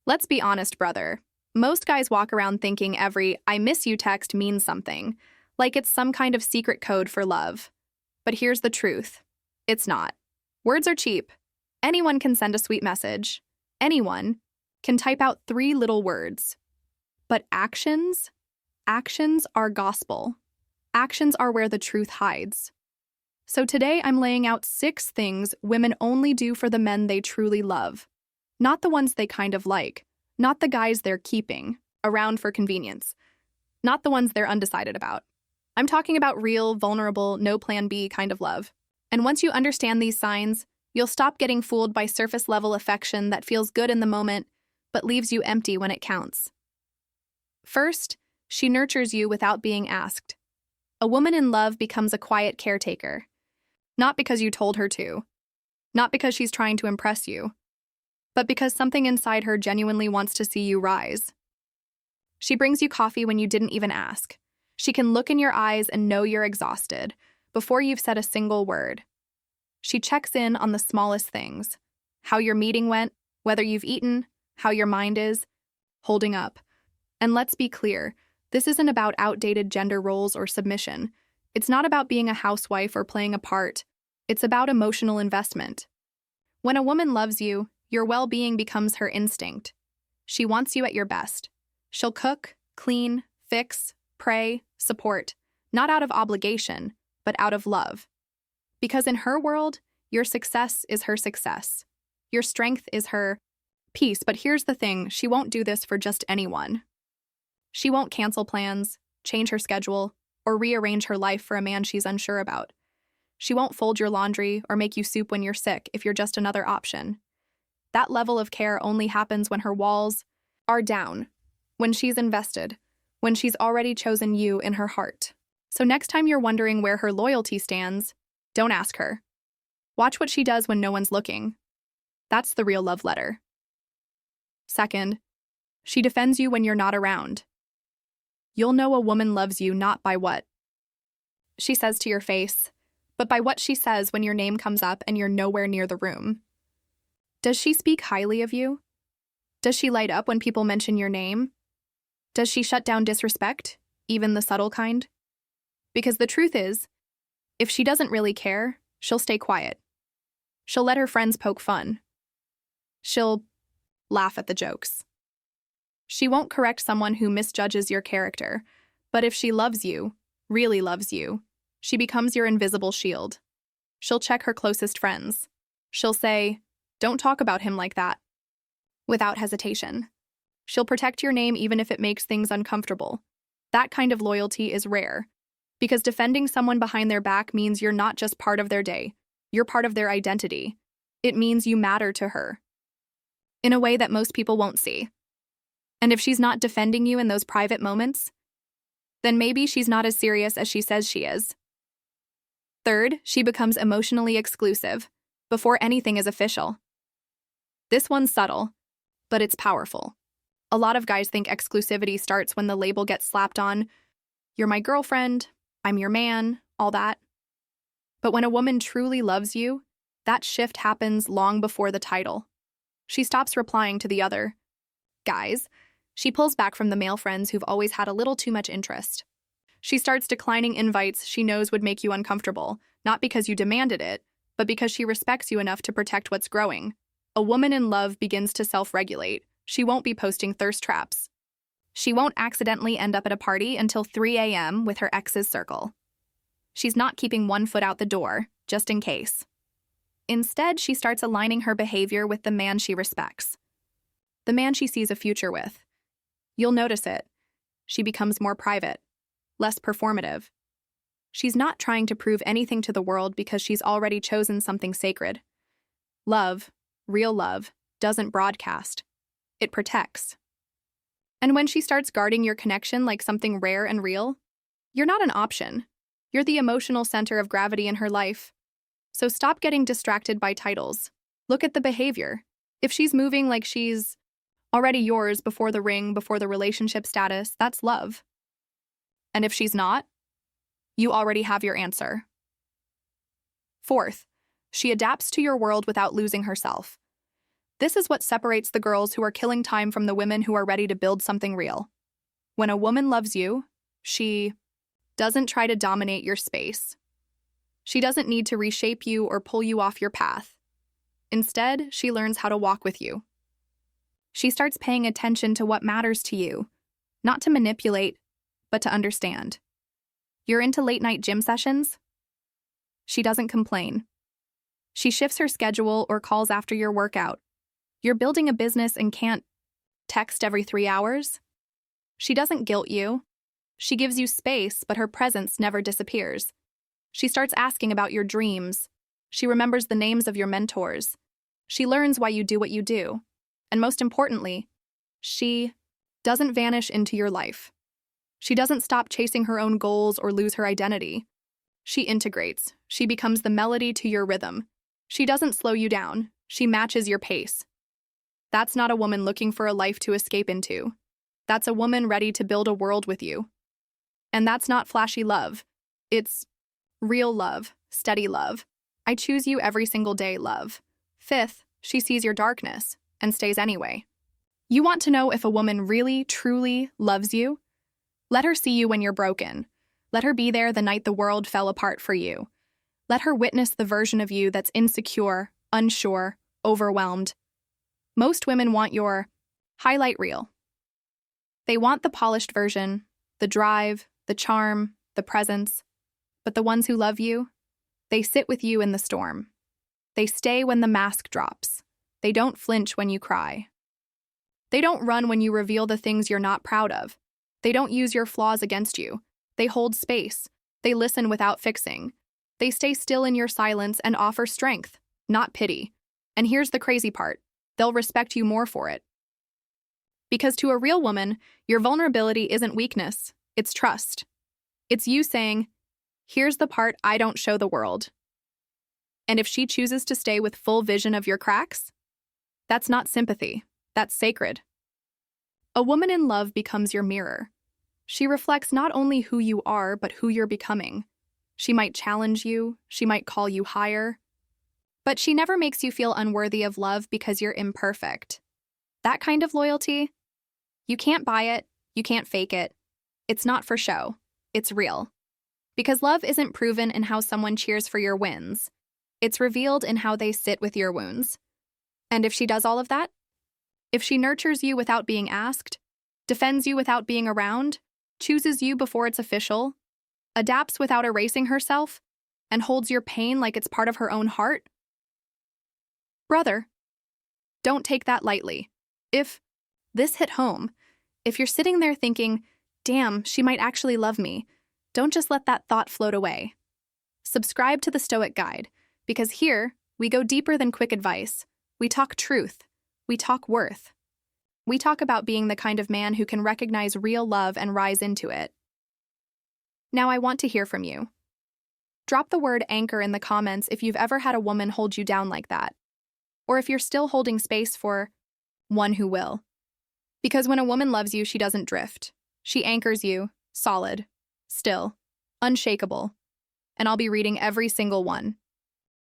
Let's be honest, brother. Most guys walk around thinking every "I miss you" text means something, like it's some kind of secret code for love. But here's the truth. It's not. Words are cheap. Anyone can send a sweet message. Anyone can type out 3 little words. But actions? Actions are gospel. Actions are where the truth hides. So today I'm laying out 6 things women only do for the men they truly love. Not the ones they kind of like. Not the guys they're keeping around for convenience. Not the ones they're undecided about. I'm talking about real, vulnerable, no plan B kind of love. And once you understand these signs, you'll stop getting fooled by surface-level affection that feels good in the moment, but leaves you empty when it counts. First, she nurtures you without being asked. A woman in love becomes a quiet caretaker. Not because you told her to. Not because she's trying to impress you. But because something inside her genuinely wants to see you rise. She brings you coffee when you didn't even ask. She can look in your eyes and know you're exhausted before you've said a single word. She checks in on the smallest things. How your meeting went, whether you've eaten, how your mind is, holding up. And let's be clear, this isn't about outdated gender roles or submission. It's not about being a housewife or playing a part. It's about emotional investment. When a woman loves you, your well-being becomes her instinct. She wants you at your best. She'll cook, clean, fix, pray, support, not out of obligation, but out of love. Because in her world, your success is her success. Your strength is her peace. But here's the thing, she won't do this for just anyone. She won't cancel plans, change her schedule, or rearrange her life for a man she's unsure about. She won't fold your laundry or make you soup when you're sick if you're just another option. That level of care only happens when her walls are down, when she's invested, when she's already chosen you in her heart. So next time you're wondering where her loyalty stands, don't ask her. Watch what she does when no one's looking. That's the real love letter. Second, she defends you when you're not around. You'll know a woman loves you not by what she says to your face, but by what she says when your name comes up and you're nowhere near the room. Does she speak highly of you? Does she light up when people mention your name? Does she shut down disrespect, even the subtle kind? Because the truth is, if she doesn't really care, she'll stay quiet. She'll let her friends poke fun. She'll laugh at the jokes. She won't correct someone who misjudges your character, but if she loves you, really loves you, she becomes your invisible shield. She'll check her closest friends. She'll say, "Don't talk about him like that," without hesitation. She'll protect your name even if it makes things uncomfortable. That kind of loyalty is rare, because defending someone behind their back means you're not just part of their day, you're part of their identity. It means you matter to her, in a way that most people won't see. And if she's not defending you in those private moments, then maybe she's not as serious as she says she is. Third, she becomes emotionally exclusive before anything is official. This one's subtle, but it's powerful. A lot of guys think exclusivity starts when the label gets slapped on, "You're my girlfriend, I'm your man," all that. But when a woman truly loves you, that shift happens long before the title. She stops replying to the other guys. She pulls back from the male friends who've always had a little too much interest. She starts declining invites she knows would make you uncomfortable, not because you demanded it, but because she respects you enough to protect what's growing. A woman in love begins to self-regulate. She won't be posting thirst traps. She won't accidentally end up at a party until 3 a.m. with her ex's circle. She's not keeping one foot out the door, just in case. Instead, she starts aligning her behavior with the man she respects, the man she sees a future with. You'll notice it. She becomes more private, less performative. She's not trying to prove anything to the world because she's already chosen something sacred. Love, real love, doesn't broadcast. It protects. And when she starts guarding your connection like something rare and real, you're not an option. You're the emotional center of gravity in her life. So stop getting distracted by titles. Look at the behavior. If she's moving like she's already yours before the ring, before the relationship status, that's love. And if she's not, you already have your answer. Fourth, she adapts to your world without losing herself. This is what separates the girls who are killing time from the women who are ready to build something real. When a woman loves you, she doesn't try to dominate your space. She doesn't need to reshape you or pull you off your path. Instead, she learns how to walk with you. She starts paying attention to what matters to you, not to manipulate, but to understand. You're into late-night gym sessions? She doesn't complain. She shifts her schedule or calls after your workout. You're building a business and can't text every 3 hours? She doesn't guilt you. She gives you space, but her presence never disappears. She starts asking about your dreams. She remembers the names of your mentors. She learns why you do what you do. And most importantly, she doesn't vanish into your life. She doesn't stop chasing her own goals or lose her identity. She integrates. She becomes the melody to your rhythm. She doesn't slow you down. She matches your pace. That's not a woman looking for a life to escape into. That's a woman ready to build a world with you. And that's not flashy love. It's real love, steady love. I choose you every single day love. Fifth, she sees your darkness and stays anyway. You want to know if a woman really, truly loves you? Let her see you when you're broken. Let her be there the night the world fell apart for you. Let her witness the version of you that's insecure, unsure, overwhelmed. Most women want your highlight reel. They want the polished version, the drive, the charm, the presence. But the ones who love you, they sit with you in the storm. They stay when the mask drops. They don't flinch when you cry. They don't run when you reveal the things you're not proud of. They don't use your flaws against you. They hold space. They listen without fixing. They stay still in your silence and offer strength, not pity. And here's the crazy part. They'll respect you more for it. Because to a real woman, your vulnerability isn't weakness, it's trust. It's you saying, here's the part I don't show the world. And if she chooses to stay with full vision of your cracks, that's not sympathy, that's sacred. A woman in love becomes your mirror. She reflects not only who you are, but who you're becoming. She might challenge you, she might call you higher, but she never makes you feel unworthy of love because you're imperfect. That kind of loyalty, you can't buy it, you can't fake it. It's not for show, it's real. Because love isn't proven in how someone cheers for your wins. It's revealed in how they sit with your wounds. And if she does all of that, if she nurtures you without being asked, defends you without being around, chooses you before it's official, adapts without erasing herself, and holds your pain like it's part of her own heart, brother, don't take that lightly. If this hit home, if you're sitting there thinking, damn, she might actually love me, don't just let that thought float away. Subscribe to the Stoic Guide, because here, we go deeper than quick advice. We talk truth. We talk worth. We talk about being the kind of man who can recognize real love and rise into it. Now I want to hear from you. Drop the word anchor in the comments if you've ever had a woman hold you down like that, or if you're still holding space for one who will. Because when a woman loves you, she doesn't drift. She anchors you, solid, still, unshakable. And I'll be reading every single one.